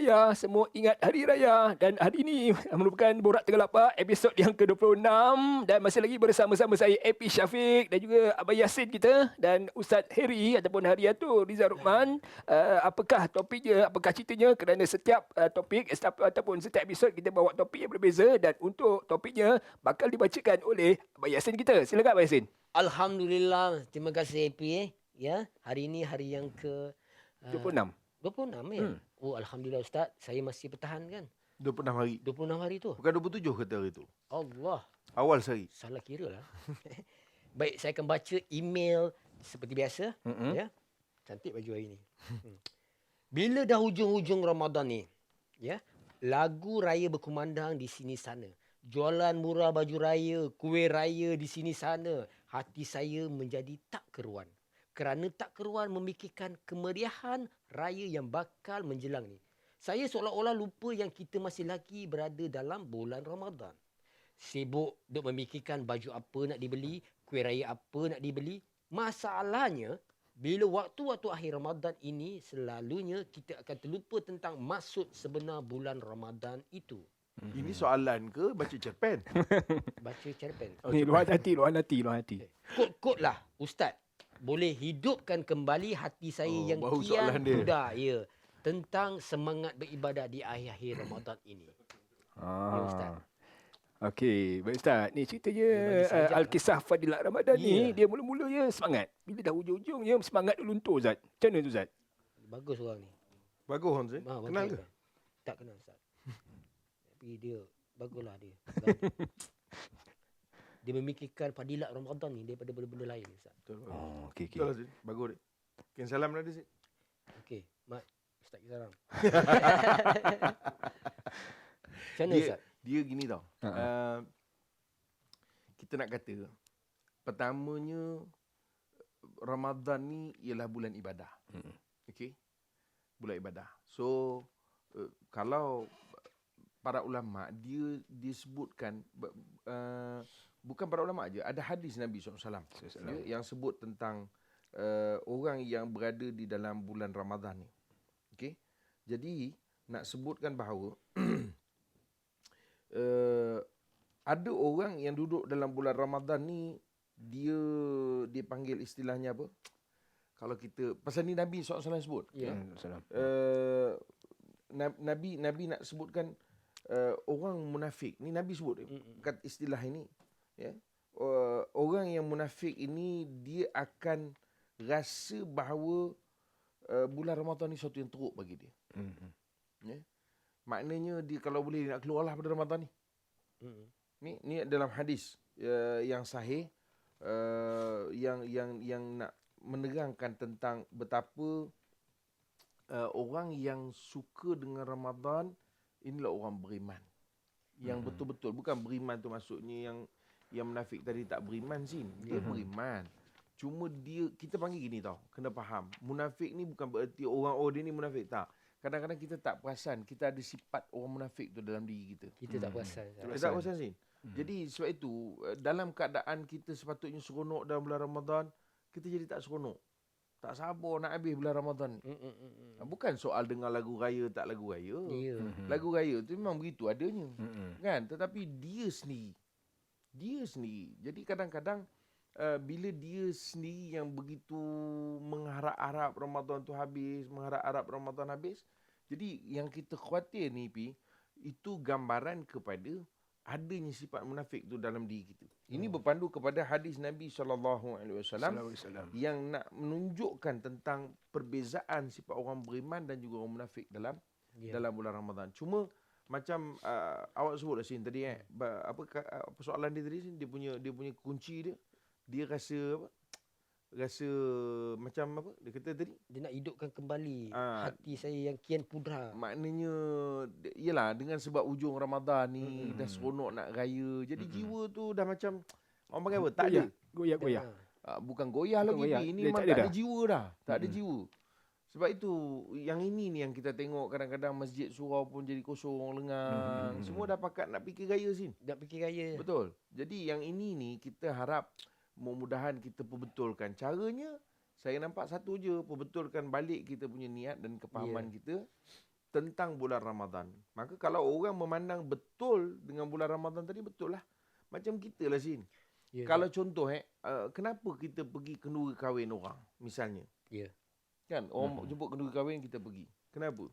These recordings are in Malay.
Raya. Semua ingat Hari Raya. Dan hari ini merupakan Borak Tengah Lapar episod yang ke-26. Dan masih lagi bersama-sama saya, AP Syafiq dan juga Abang Yasin kita. Dan Ustaz Heri ataupun Hariatul Rizal Rukman. Apakah topiknya, apakah ceritanya? Kerana setiap topik ataupun setiap episod kita bawa topik yang berbeza. Dan untuk topiknya bakal dibacakan oleh Abang Yasin kita. Silakan Abang Yasin. Alhamdulillah, terima kasih AP. Ya, hari ini hari yang ke 26. 26 ya. Oh, alhamdulillah Ustaz, saya masih bertahan kan. 26 hari. 26 hari tu. Bukan 27 kata hari tu. Allah, Awal sehari. salah kira lah. Baik, saya akan baca email seperti biasa. Ya, cantik baju hari ni. Bila dah hujung-hujung Ramadan ni, ya, lagu raya berkumandang di sini sana. Jualan murah baju raya, kuih raya di sini sana. Hati saya menjadi tak keruan. Kerana tak keruan memikirkan kemeriahan raya yang bakal menjelang ni. Saya seolah-olah lupa yang kita masih lagi berada dalam bulan Ramadan. Sibuk duk memikirkan baju apa nak dibeli, kuih raya apa nak dibeli. Masalahnya, bila waktu-waktu akhir Ramadan ini, selalunya kita akan terlupa tentang maksud sebenar bulan Ramadan itu. Ini soalan ke baca cerpen? Baca cerpen. Ni luar hati. Kod-kod lah, Ustaz. Boleh hidupkan kembali hati saya yang baru kian soalan dia. muda. Ya, tentang semangat beribadah di akhir-akhir Ramadan ini. Ya, Ustaz. Okey, baik Ustaz. Ni ceritanya bagi sajak lah. Al-Kisah Fadilat Ramadan ni, Ya. dia mula-mula ya semangat. Bila dah hujung-hujungnya semangat dia luntur Ustaz. Macam mana tu Ustaz? Bagus orang ni. Bagus Hans. Bagus Kenal ke? orang. Tak kenal Ustaz. Tapi dia, baguslah dia. Dia memikirkan fadilat Ramadan ni daripada benda-benda lain Ustaz. Betul. Oh, okey Betul lah Zin. Bagus dia. Kirim salam dah dia Zin. Okey, Mat. Ustaz Kisaram. Macam mana Ustaz? Dia gini tau. Kita nak kata, pertamanya Ramadan ni ialah bulan ibadah. Okey? Bulan ibadah. So, kalau para ulama dia disebutkan bukan para ulama aja, ada hadis Nabi SAW yang sebut tentang orang yang berada di dalam bulan Ramadan ni. Okey. Jadi nak sebutkan bahawa ada orang yang duduk dalam bulan Ramadan ni, dia dipanggil istilahnya apa? Kalau kita pasal ni Nabi SAW sebut. Ya. Nabi nak sebutkan orang munafik. Ni Nabi sebut kat istilah ini, ya. Orang yang munafik ini dia akan rasa bahawa bulan Ramadan ni sesuatu yang teruk bagi dia. Ya. Maknanya dia kalau boleh dia nak keluarlah pada Ramadan ni. Ni dalam hadis yang sahih, yang nak menerangkan tentang betapa orang yang suka dengan Ramadan inilah orang beriman. Yang betul-betul, bukan beriman tu maksudnya yang munafik tadi tak beriman Sin. Dia beriman. Cuma dia, kita panggil gini tau, kena faham. Munafik ni bukan bererti orang dia ni munafik, tak. Kadang-kadang kita tak perasan kita ada sifat orang munafik tu dalam diri kita. Kita tak perasan. Kita tak perasan Sin. Jadi sebab itu dalam keadaan kita sepatutnya seronok dalam bulan Ramadan, kita jadi tak seronok. Tak sabar nak habis bulan Ramadan. Bukan soal dengar lagu raya tak lagu raya. Ya. Lagu raya tu memang begitu adanya. Kan? Tetapi dia sendiri. Jadi kadang-kadang bila dia sendiri yang begitu mengharap-harap Ramadan tu habis, jadi yang kita khawatir ni itu gambaran kepada adanya sifat munafik tu dalam diri kita. Ini berpandu kepada hadis Nabi SAW yang nak menunjukkan tentang perbezaan sifat orang beriman dan juga orang munafik dalam bulan Ramadan. Cuma macam awak sebut Sin tadi apa persoalan dia tadi Sin, dia punya kunci dia rasa macam apa dia kata tadi, Dia nak hidupkan kembali hati saya yang kian pudra. maknanya yalah dengan sebab ujung Ramadan ni dah seronok nak raya, jadi jiwa tu dah macam orang panggil apa, tak ada Goyah. bukan goyah lagi goyah. ini Dia memang tak ada tak ada dah. jiwa dah, tak ada jiwa. Sebab itu yang ini ni yang kita tengok kadang-kadang masjid surau pun jadi kosong lengang. Semua dah pakat nak fikir raya Sin. Nak fikir raya. Betul. Jadi yang ini ni kita harap mudah-mudahan kita perbetulkan. Caranya saya nampak satu je, perbetulkan balik kita punya niat dan kepahaman kita. tentang bulan Ramadan. Maka kalau orang memandang betul dengan bulan Ramadan tadi, betul lah. Macam kita lah Sin. Ya. Kalau contoh kenapa kita pergi kenduri kahwin orang misalnya? Ya. Kan orang jemput kenduri kahwin kita pergi. Kenapa?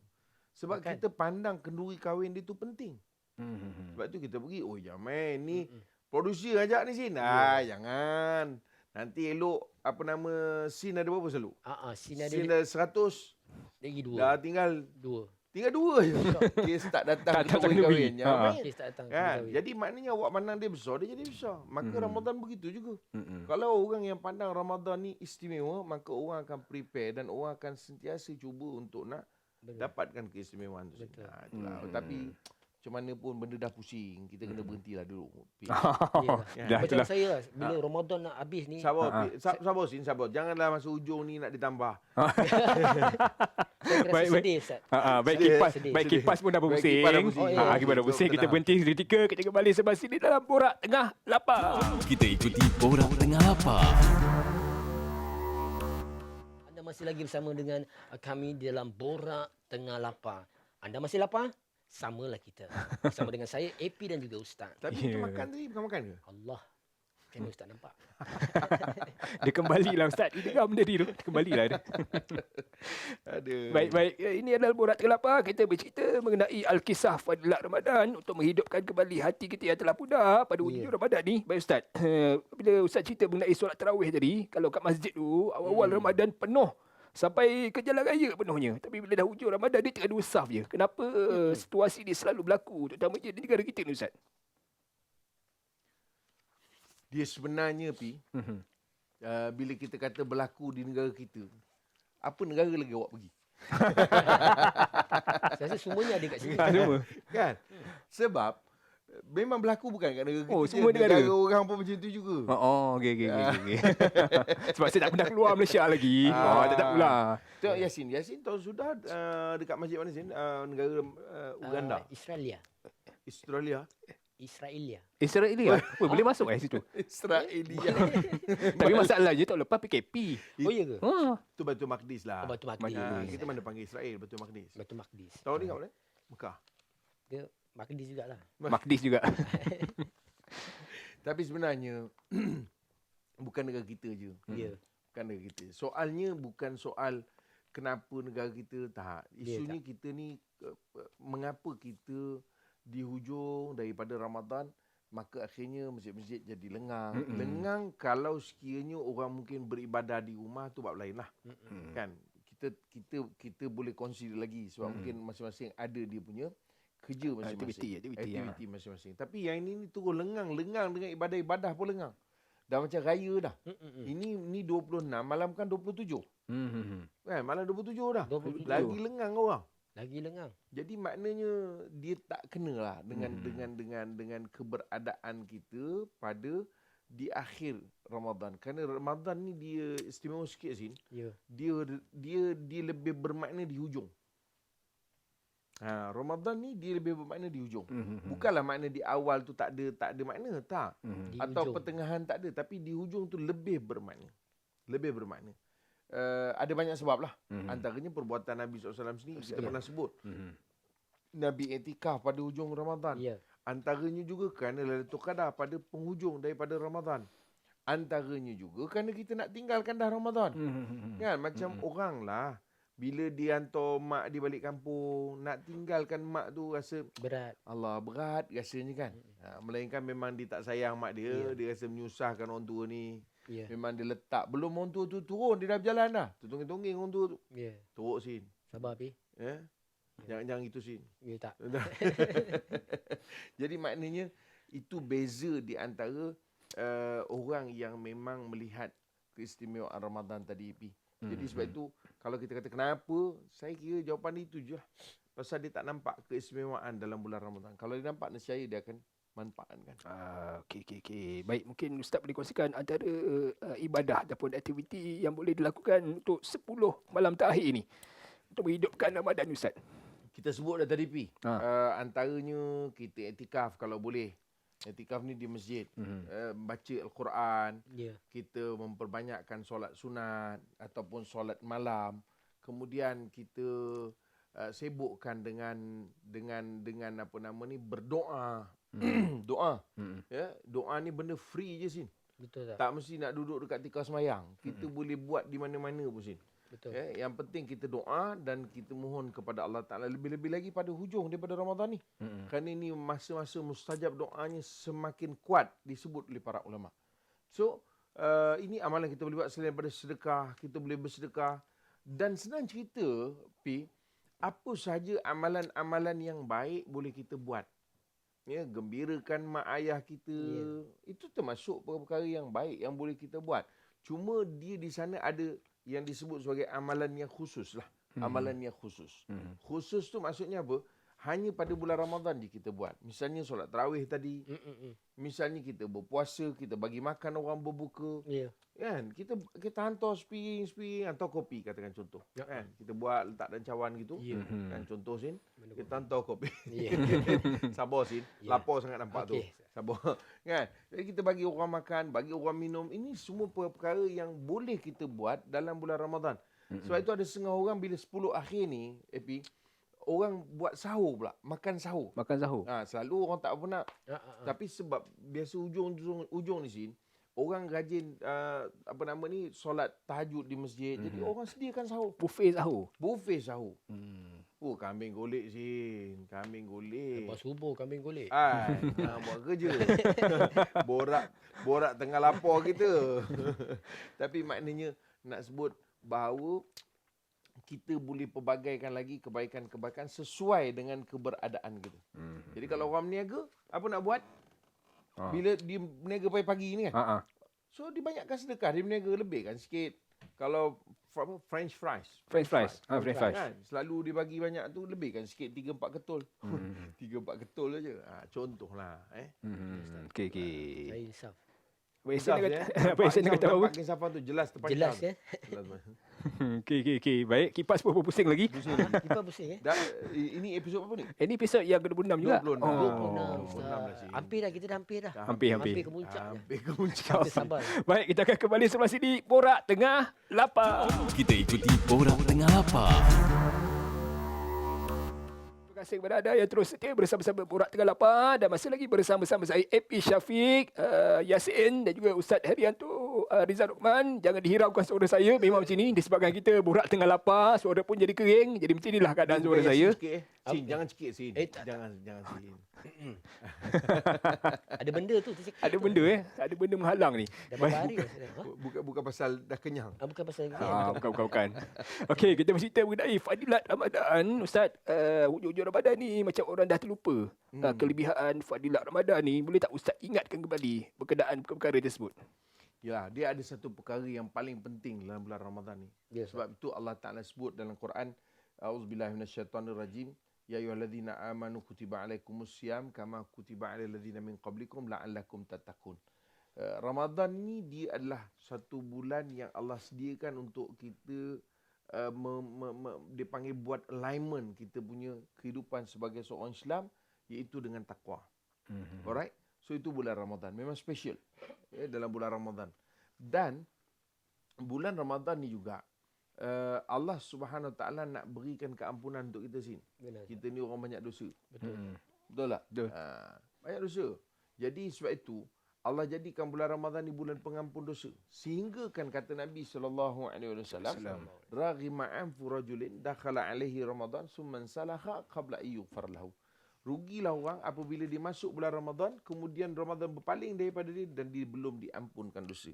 Sebab Makan. kita pandang kenduri kahwin dia tu penting. Sebab tu kita pergi, oh jangan ni producer ajak ni Sin. Jangan. Nanti elok apa nama scene ada berapa selalu? Scene ada Scene dah 100. lagi 2. Dah tinggal 2 je. Kes tak datang Tak kenduri kahwin. Kes tak datang. Kan? Jadi maknanya awak pandang dia besar, dia jadi besar. Maka Ramadan begitu juga. Kalau orang yang pandang Ramadan ni istimewa, maka orang akan prepare dan orang akan sentiasa cuba untuk nak dapatkan keistimewaan tu. Itulah. Tapi macam mana pun benda dah pusing, kita kena berhentilah dulu. Dah, Macam itulah. saya lah, bila Ramadan nak habis ni, Sabar Sin, sabar. Janganlah masa hujung ni nak ditambah. saya rasa Baik. sedih Ustaz. Baik Sedih. kipas pun dah Baik, berpusing. kipas dah pusing. Kipas dah berpusing. Kita berhenti seketika. Kita kembali selepas ini dalam Borak Tengah Lapar. Kita ikuti Borak Tengah Lapar. Anda masih lagi bersama dengan kami dalam Borak Tengah Lapar. Anda masih lapar? Samalah kita. Bersama dengan saya, AP dan juga Ustaz. Tapi kita makan tadi, bukan makan ke? Allah. Macam mana Ustaz nampak? Dia kembalilah Ustaz. Dia dengar benda ni tu. Kembalilah dia. Aduh. Baik. Ini adalah Borak Tengah Lapar. Kita bercerita mengenai Al-Kisah Fadilat Ramadan untuk menghidupkan kembali hati kita yang telah pudar pada hujung Ramadan ni. Baik Ustaz. Bila Ustaz cerita mengenai solat tarawih tadi, kalau kat masjid tu, awal-awal Ramadan penuh. Sampai ke jalan raya penuhnya. Tapi bila dah hujung Ramadan, dia tinggal 2 saf je. Kenapa situasi ni selalu berlaku? Terutamanya di negara kita ni Ustaz. Dia sebenarnya bila kita kata berlaku di negara kita, apa negara lagi awak pergi? Saya rasa semuanya ada kat sini. Semua. Kan? Sebab memang berlaku bukan kat negara kita. Oh, je. semua negara. Orang pun macam tu juga. Okey. Sebab saya tak pernah keluar Malaysia lagi. Tak pula. Tengok Yasin tahu sudah dekat masjid mana Yasin? Negara Uganda. Israelia. Australia. Israelia. Boleh masuk situ. Israelia. Tapi masalahnya tahun lepas PKP. Oh ya ke? Tu Baitul Maqdis lah. Batu Maqdis. Kita mana panggil Israel Baitul Maqdis. Batu Maqdis. Tahun ni kat mana? Mekah. Dia Maqdis jugalah. Maqdis juga. Tapi sebenarnya bukan negara kita je. Ya. Bukan negara kita. Soalnya bukan soal kenapa negara kita tak. Isunya kita ni mengapa kita di hujung daripada Ramadan maka akhirnya masjid-masjid jadi lengang. Lengang kalau sekiranya orang mungkin beribadah di rumah tu bab lain lah. Kan? Kita boleh consider lagi sebab mungkin masing-masing ada dia punya kerja masing-masing. Aktiviti masing-masing. Tapi yang ini turun lengang dengan ibadah-ibadah pun lengang. Dah macam raya dah. Ini 26, malam kan 27. Kan? Malam 27 dah. 27. Lagi lengang orang. Lagi lengang. Jadi maknanya dia tak kenalah dengan keberadaan kita pada di akhir Ramadan. Kerana Ramadan ni dia istimewa sikit Sin. Ya. Dia lebih bermakna di hujung. Ramadan ni dia lebih bermakna di hujung. Bukanlah makna di awal tu tak ada makna, tak. Di Atau hujung. pertengahan tak ada, tapi di hujung tu lebih bermakna. Ada banyak sebab lah. Antaranya perbuatan Nabi SAW sendiri kita pernah sebut. Nabi iktikaf pada hujung Ramadan. Ya. Antaranya juga kerana Lailatul Qadar pada penghujung daripada Ramadan. Antaranya juga kerana kita nak tinggalkan dah Ramadan. Kan macam orang lah bila dia hantar mak di balik kampung, nak tinggalkan mak tu rasa Berat. Allah berat rasanya kan. Melainkan memang dia tak sayang mak dia, dia rasa menyusahkan orang tua ni. Ya. Memang dia letak belum orang tua tu turun, dia dah berjalan dah. Tertongging-tongging orang tua tu. Ya. Teruk Sin. Sabar Pi. Ya. Jangan itu Sin. Ya tak. Jadi maknanya itu beza di antara orang yang memang melihat keistimewaan Ramadan tadi Pi. Jadi sebab itu kalau kita kata kenapa, saya kira jawapan itu je lah. Pasal dia tak nampak keistimewaan dalam bulan Ramadan. Kalau dia nampak, nescaya dia akan manfaatkan. Okey. Baik, mungkin Ustaz boleh kongsikan antara ibadah ataupun aktiviti yang boleh dilakukan untuk 10 malam terakhir ni untuk menghidupkan Ramadan Ustaz. Kita sebut dah tadi Pi. Antaranya kita iktikaf kalau boleh. Iktikaf ni di masjid. Baca Al-Quran. Ya. Kita memperbanyakkan solat sunat ataupun solat malam. Kemudian kita sibukkan dengan apa nama ni, berdoa. Doa. Ya, doa ni benda free je Sin. Betul tak? Tak mesti nak duduk dekat tikar semayang. Kita boleh buat di mana-mana pun Sin. Betul. Ya, yang penting kita doa dan kita mohon kepada Allah Ta'ala. Lebih-lebih lagi pada hujung daripada Ramadan ni. Kerana ini masa-masa mustajab doanya semakin kuat disebut oleh para ulama. So, ini amalan kita boleh buat selain daripada sedekah. Kita boleh bersedekah. Dan senang cerita, Pi, apa sahaja amalan-amalan yang baik boleh kita buat. Ya, gembirakan mak ayah kita. Itu termasuk perkara yang baik yang boleh kita buat. Cuma dia di sana ada yang disebut sebagai amalan yang khusus lah. Amalan yang khusus. Khusus tu maksudnya apa? Hanya pada bulan Ramadan je kita buat. Misalnya solat tarawih tadi. Misalnya kita berpuasa, kita bagi makan orang berbuka. Ya. Kan? Kita hantar sepiring, hantar kopi katakan contoh. Kan? Kita buat letak dalam cawan gitu. Kan contoh Sin. Kita hantar kopi. Sabar Sin. Lapar sangat nampak tu. Sabar. Kan? Jadi kita bagi orang makan, bagi orang minum. Ini semua perkara yang boleh kita buat dalam bulan Ramadan. Sebab itu ada setengah orang bila 10 akhir ni, Epi, orang buat sahur pula, makan sahur. Makan sahur. Selalu orang tak apa nak. Tapi sebab biasa ujung ni Sin, orang rajin solat tahajud di masjid. Jadi orang sediakan sahur. Buffet sahur. Buffet sahur. Oh, kambing golek Sin. Kambing golek. Lepas subuh kambing golek. Buat kerja. Borak tengah lapar kita. Tapi maknanya nak sebut bahawa kita boleh pelbagaikan lagi kebaikan-kebaikan sesuai dengan keberadaan kita. Jadi kalau orang berniaga, apa nak buat? Bila dia berniaga pagi-pagi ni kan? So, dia banyakkan sedekah. Dia berniaga lebihkan sikit. Kalau French fries. Kan? Selalu dia bagi banyak tu, lebihkan sikit 3-4 ketul. 3-4 ketul aja. Contohlah. Okey. Saya insaf. Apa Ihsan nak kata apa? Pak Insafan tu jelas terpanjang. Jelas ya. Okey. Baik, kipas pun pusing lagi. Kita pusing Ini episod apa ni? Ini episod yang ke-26 juga. 26. 26 lah, Cik. Hampir dah, kita dah hampir dah. Hampir. Hampir ke puncak dah. Hampir ke puncak. Kita sabar. Baik, kita akan kembali sebelah sini. Borak Tengah Lapar. Kita ikuti Borak Tengah Lapar. Terima kasih kepada anda yang terus setia bersama-sama Borak Tengah Lapar. Dan masih lagi bersama-sama saya, AP Syafiq, Yasin dan juga Ustaz Herianto Rizal Rukman. Jangan dihiraukan suara saya. Memang macam ni. Disebabkan kita Borak Tengah Lapar, suara pun jadi kering. Jadi macam inilah keadaan suara saya. Sin, jangan cekik Sin. Tak. Jangan Sin. Ada benda tu. Ada benda Ada benda menghalang ni. Dah berapa hari dah sedang? Bukan pasal dah kenyang. Bukan pasal Bukan. Okey, kita bercerita mengenai fadilat Ramadan. Ustaz, hujung-hujung Ramadan ni macam orang dah terlupa. Kelebihan fadilat Ramadan ni, boleh tak Ustaz ingatkan kembali berkenaan perkara tersebut? Ya, dia ada satu perkara yang paling penting dalam bulan Ramadan ni. Sebab itu Allah Ta'ala sebut dalam Quran, A'udzubillahi minasyaitonirrajim. Ya ayyuhalladzina amanu kutiba alaikumusiyam kama kutiba alal ladzina min qablikum la'allakum tattaqun. Ramadan ni dia adalah satu bulan yang Allah sediakan untuk kita dia panggil buat alignment kita punya kehidupan sebagai seorang Islam, iaitu dengan takwa. Alright? So itu bulan Ramadan. Memang special dalam bulan Ramadan. Dan bulan Ramadan ni juga Allah Subhanahu Wa Taala nak berikan keampunan untuk kita Sin. Benar. Kita ni orang banyak dosa. Betul tak? Betul. Banyak dosa. Jadi sebab itu Allah jadikan bulan Ramadan ni bulan pengampun dosa. Sehingga kan kata Nabi SAW, raghima anfu rajulin dakhala alaihi Ramadan summan salaha qabla ayyughfar lahu. Rugilah orang apabila dia masuk bulan Ramadan, kemudian Ramadan berpaling daripada dia dan dia belum diampunkan dosa.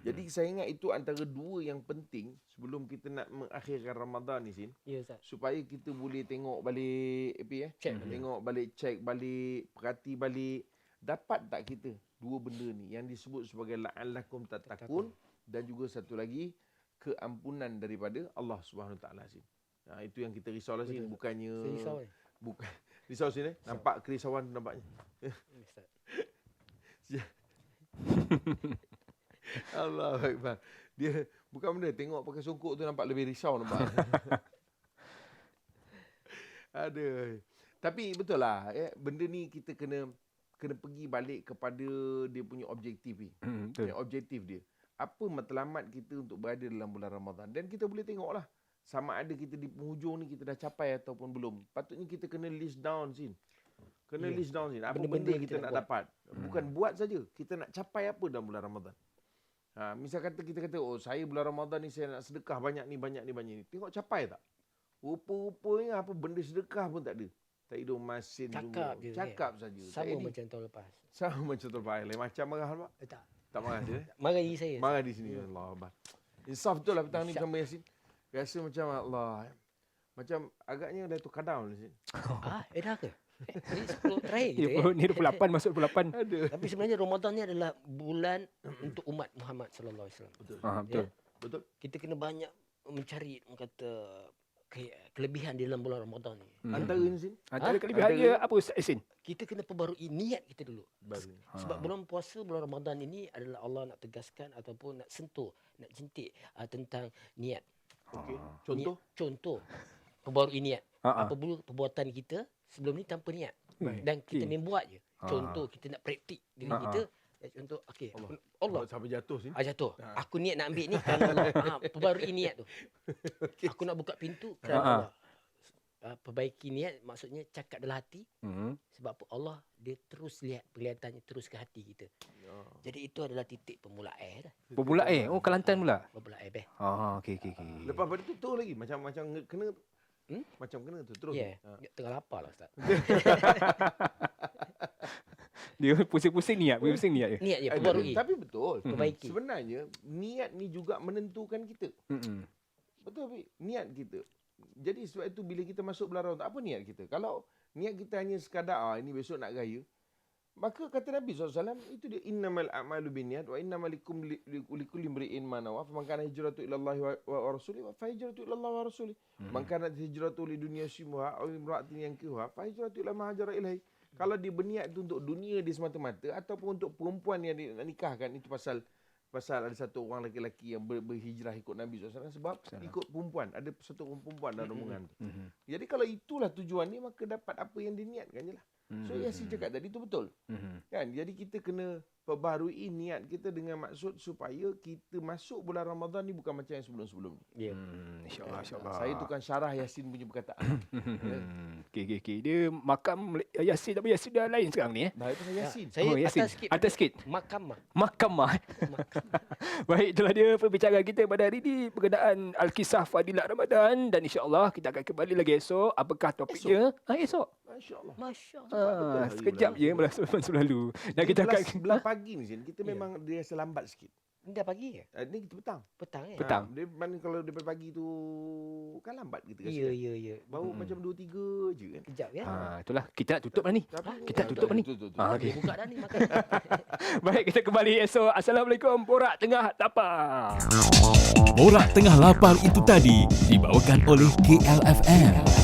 Jadi saya ingat itu antara dua yang penting sebelum kita nak mengakhirkan Ramadan ni Sin. Ya Ustaz. Supaya kita boleh tengok balik tengok balik, check balik, perhati balik. Dapat tak kita dua benda ni yang disebut sebagai la'allakum tattaqun dan juga satu lagi keampunan daripada Allah Subhanahu Taala Sin. Itu yang kita risau lah Sin, bukannya Saya risau bukan risau sini nampak kerisauan nampaknya. Ustaz. Allahu Akbar. Dia bukan benda tengok pakai songkok tu nampak lebih risau nampak. Aduh. Tapi betul lah benda ni kita kena pergi balik kepada dia punya objektif ni. Objektif dia. Apa matlamat kita untuk berada dalam bulan Ramadan. Dan kita boleh tengoklah sama ada kita di penghujung ni kita dah capai ataupun belum. Patutnya kita kena list down Sin. Kena list down Sin. Apa Benda-benda benda yang kita kita nak nak dapat. Bukan buat saja. Kita nak capai apa dalam bulan Ramadan. Misal kita kata, oh saya bulan Ramadan ni saya nak sedekah banyak ni. Tengok capai tak? Rupa-rupanya apa benda sedekah pun tak ada. Tak hidung masin Cakap semua. je. Cakap saja. Sama macam tahun lepas. Sama macam tu Pak. Lain macam marah Pak. Tak. Tak marah dia. Marahi saya. Marah di sini. Allah Akbar. Insaf betul lah petang ni bersama Yasin. Rasa macam Allah. Macam agaknya dah tukar down Yasin. Dah ke? Ini 10 terakhir Ya, kita ni 28 masuk 28. Ada. Tapi sebenarnya Ramadan ni adalah bulan untuk umat Muhammad sallallahu alaihi wasallam. Betul. Betul. Betul. Kita kena banyak mencari kata kelebihan di dalam bulan Ramadan ni. Antara ni Yasin. Antara kelebihannya apa Ustaz Yasin? Kita kena perbarui niat kita dulu. Baru ni. Sebab bulan puasa, bulan Ramadan ini adalah Allah nak tegaskan ataupun nak sentuh, nak jentik tentang niat. Okey. Contoh. Contoh perbarui niat. Ha. Apabila perbuatan kita sebelum ni tanpa niat. Baik. Dan kita Okey. main buat je. Contoh kita nak praktik diri kita. Contoh Allah Sampai jatuh Yasin. jatuh. Aku niat nak ambil ni kerana Allah. Perbarui niat tu. Aku nak buka pintu kerana Allah. Perbaiki niat maksudnya cakap dalam hati. Sebab apa? Allah dia terus lihat penglihatannya terus ke hati kita. Jadi itu adalah titik permulaan dah. Pemula Oh, Kelantan pula. Permulaan Okey. Lepas pada tu terus lagi. Macam kena. Macam kena tu. Terus. Ya. Tengah lapar lah Ustaz. Dia pusing-pusing niat je. Niat je perbarui. Tapi betul. Perbaiki. Sebenarnya niat ni juga menentukan kita. Betul Fik? Niat kita. Jadi sebab itu bila kita masuk bulan Ramadan, apa niat kita? Kalau niat kita hanya sekadar ini besok nak raya, maka kata Nabi SAW, itu dia innamal a'malu binniyat wa innamal likulli imri'in ma nawa faman kana hijratu ila Allah wa rasulihi fa hijratu ila Allah wa rasulihi man kana hijratu li dunya yusimuha aw imra'atin yankihuha fa hijratu ila ma hajara ilaihi. Kalau dia berniat itu untuk dunia dia semata-mata ataupun untuk perempuan yang dia nak nikahkan, itu pasal ada satu orang lelaki yang berhijrah ikut Nabi SAW sebab ikut perempuan. Ada satu orang perempuan dalam rombongan tu. Jadi kalau itulah tujuan dia, maka dapat apa yang diniatkan je lah. So Yasin cakap tadi tu betul. Kan? Jadi kita kena perbarui niat kita dengan maksud supaya kita masuk bulan Ramadan ni bukan macam yang sebelum-sebelum ni. Ya. InsyaAllah. Saya tukang syarah Yasin punya perkataan. Okey. Dia makam Yasin tapi Yasin dah lain sekarang ni Dah itu Yasin. Saya Yasin. atas sikit. Atas sikit. Makamah. Baik, itulah dia perbincangan kita pada hari ini berkenaan Al-Kisah Fadilat Ramadan, dan insya-Allah kita akan kembali lagi esok. Apakah topiknya? Esok. Masya-Allah. Masya-Allah. Sekejap je sebelum lalu. Dan kita akan 11 pagi ni Zin, kita memang dia rasa lambat sikit. Ini dah pagi ke? Ni kita petang. Petang ya? Petang. Dia mana kalau daripada pagi tu kan lambat kita rasa. Ya. Baru macam 2-3 je kan. Kejap ya. Itulah kita nak tutup lah ni. Kita tutup lah ni. Okey. Dia buka dah ni makan. Baik, kita kembali esok. Assalamualaikum. Borak Tengah Lapar. Borak Tengah Lapar itu tadi dibawakan oleh KLFM.